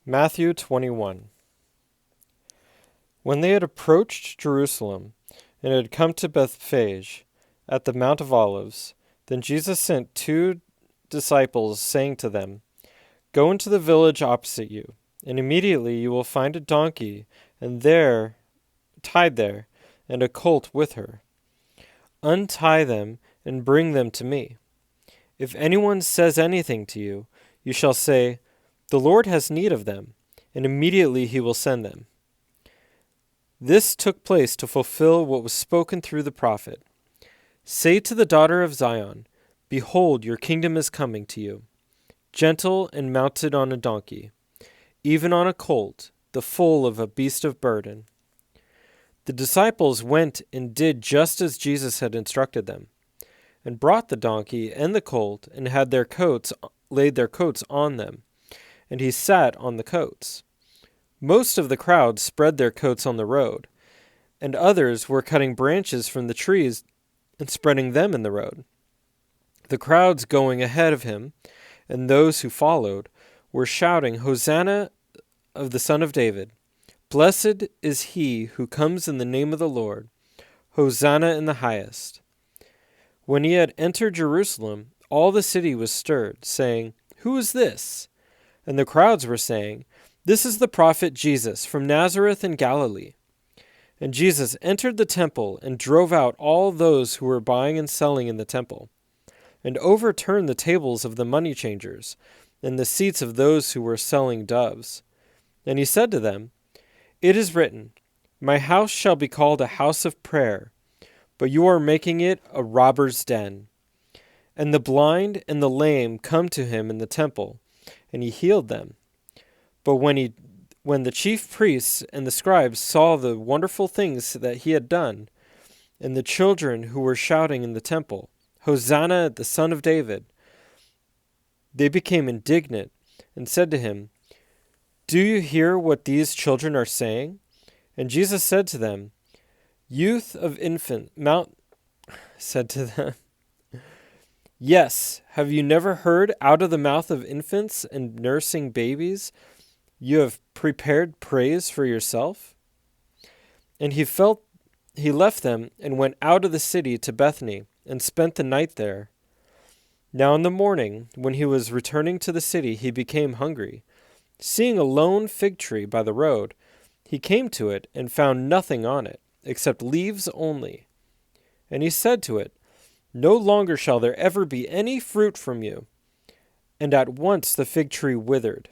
Matthew 21. When they had approached Jerusalem and had come to Bethphage at the Mount of Olives, then Jesus sent two disciples, saying to them, "Go into the village opposite you, and immediately you will find a donkey and there tied there, and a colt with her. Untie them and bring them to me. If anyone says anything to you, you shall say, 'The Lord has need of them,' and immediately he will send them." This took place to fulfill what was spoken through the prophet. "Say to the daughter of Zion, 'Behold, your kingdom is coming to you, gentle and mounted on a donkey, even on a colt, the foal of a beast of burden.'" The disciples went and did just as Jesus had instructed them, and brought the donkey and the colt, and had laid their coats on them, and he sat on the coats. Most of the crowd spread their coats on the road, and others were cutting branches from the trees and spreading them in the road. The crowds going ahead of him, and those who followed, were shouting, "Hosanna of the Son of David! Blessed is he who comes in the name of the Lord! Hosanna in the highest!" When he had entered Jerusalem, all the city was stirred, saying, "Who is this?" And the crowds were saying, "This is the prophet Jesus from Nazareth in Galilee." And Jesus entered the temple and drove out all those who were buying and selling in the temple, and overturned the tables of the money changers and the seats of those who were selling doves. And he said to them, "It is written, 'My house shall be called a house of prayer,' but you are making it a robber's den." And the blind and the lame come to him in the temple, and he healed them. But when the chief priests and the scribes saw the wonderful things that he had done, and the children who were shouting in the temple, "Hosanna, the Son of David," they became indignant and said to him, "Do you hear what these children are saying?" And Jesus said to them, said to them, "Yes, have you never heard, out of the mouth of infants and nursing babies, you have prepared praise for yourself?" And he left them and went out of the city to Bethany and spent the night there. Now in the morning, when he was returning to the city, he became hungry. Seeing a lone fig tree by the road, he came to it and found nothing on it, except leaves only. And he said to it, "No longer shall there ever be any fruit from you." And at once the fig tree withered.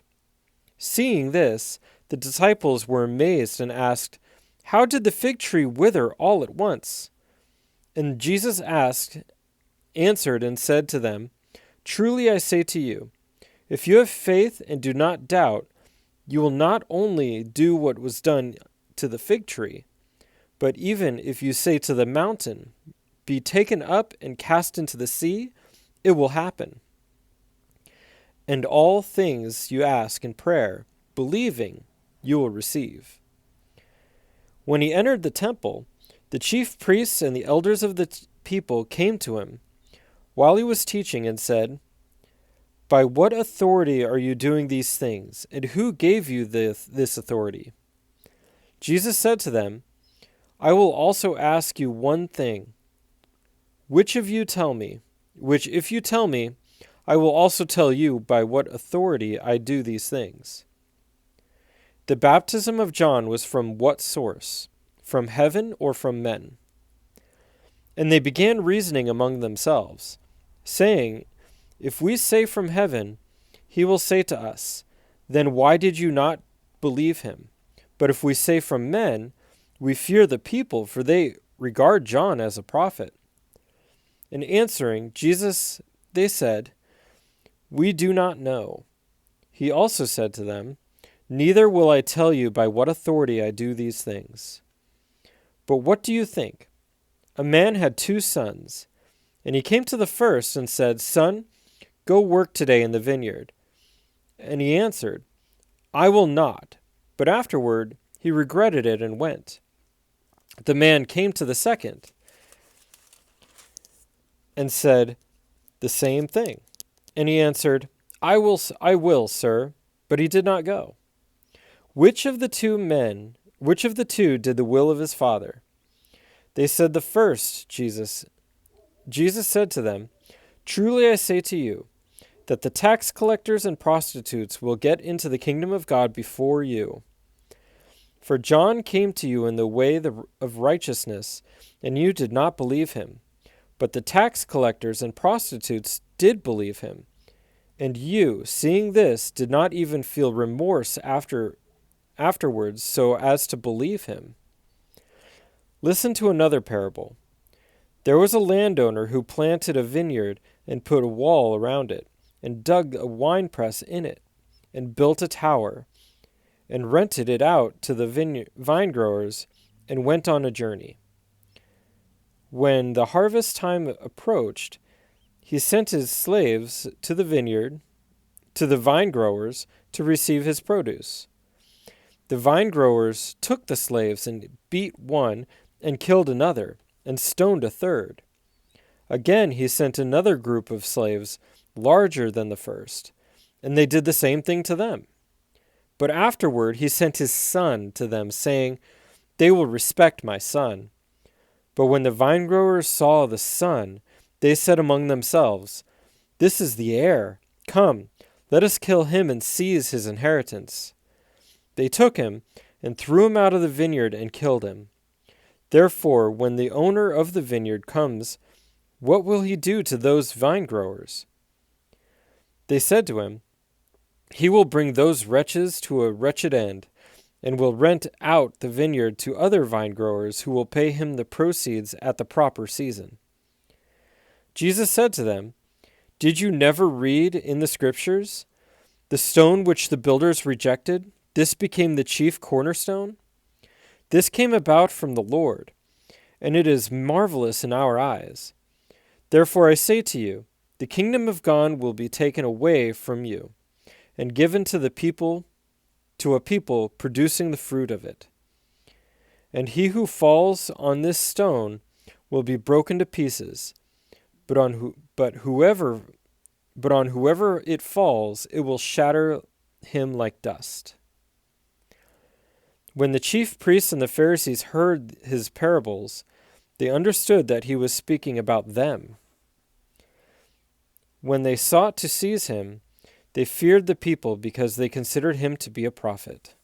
Seeing this, the disciples were amazed and asked, "How did the fig tree wither all at once?" And Jesus answered and said to them, "Truly I say to you, if you have faith and do not doubt, you will not only do what was done to the fig tree, but even if you say to the mountain, 'Be taken up and cast into the sea,' it will happen. And all things you ask in prayer, believing, you will receive." When he entered the temple, the chief priests and the elders of the people came to him while he was teaching and said, "By what authority are you doing these things, and who gave you this authority?" Jesus said to them, "I will also ask you one thing. Which if you tell me, I will also tell you by what authority I do these things. The baptism of John was from what source? From heaven or from men?" And they began reasoning among themselves, saying, "If we say from heaven, he will say to us, 'Then why did you not believe him?' But if we say from men, we fear the people, for they regard John as a prophet." And answering they said, "We do not know." He also said to them, "Neither will I tell you by what authority I do these things. But what do you think? A man had 2 sons, and he came to the first and said, 'Son, go work today in the vineyard.' And he answered, 'I will not.' But afterward he regretted it and went. The man came to the second and said the same thing. And he answered, I will, sir,' but he did not go. which of the two did the will of his father? They said, the first, Jesus. Jesus said to them, truly I say to you, that the tax collectors and prostitutes will get into the kingdom of God before you. For John came to you in the way of righteousness, and you did not believe him. But the tax collectors and prostitutes did believe him. And you, seeing this, did not even feel remorse afterwards so as to believe him. Listen to another parable. There was a landowner who planted a vineyard and put a wall around it, and dug a winepress in it, and built a tower, and rented it out to the vine growers, and went on a journey. When the harvest time approached, he sent his slaves to the vine growers, to receive his produce. The vine growers took the slaves and beat one, and killed another, and stoned a third. Again he sent another group of slaves, larger than the first, and they did the same thing to them. But afterward he sent his son to them, saying, they will respect my son. But when the vinegrowers saw the son, they said among themselves, this is the heir. Come, let us kill him and seize his inheritance. They took him and threw him out of the vineyard and killed him. Therefore, when the owner of the vineyard comes, what will he do to those vinegrowers? They said to him, he will bring those wretches to a wretched end, and will rent out the vineyard to other vinegrowers who will pay him the proceeds at the proper season. Jesus said to them, did you never read in the Scriptures, the stone which the builders rejected, this became the chief cornerstone? This came about from the Lord, and it is marvelous in our eyes. Therefore I say to you, the kingdom of God will be taken away from you, and given to a people producing the fruit of it. And he who falls on this stone will be broken to pieces, but on whoever it falls, it will shatter him like dust. When the chief priests and the Pharisees heard his parables, they understood that he was speaking about them. When they sought to seize him, they feared the people because they considered him to be a prophet.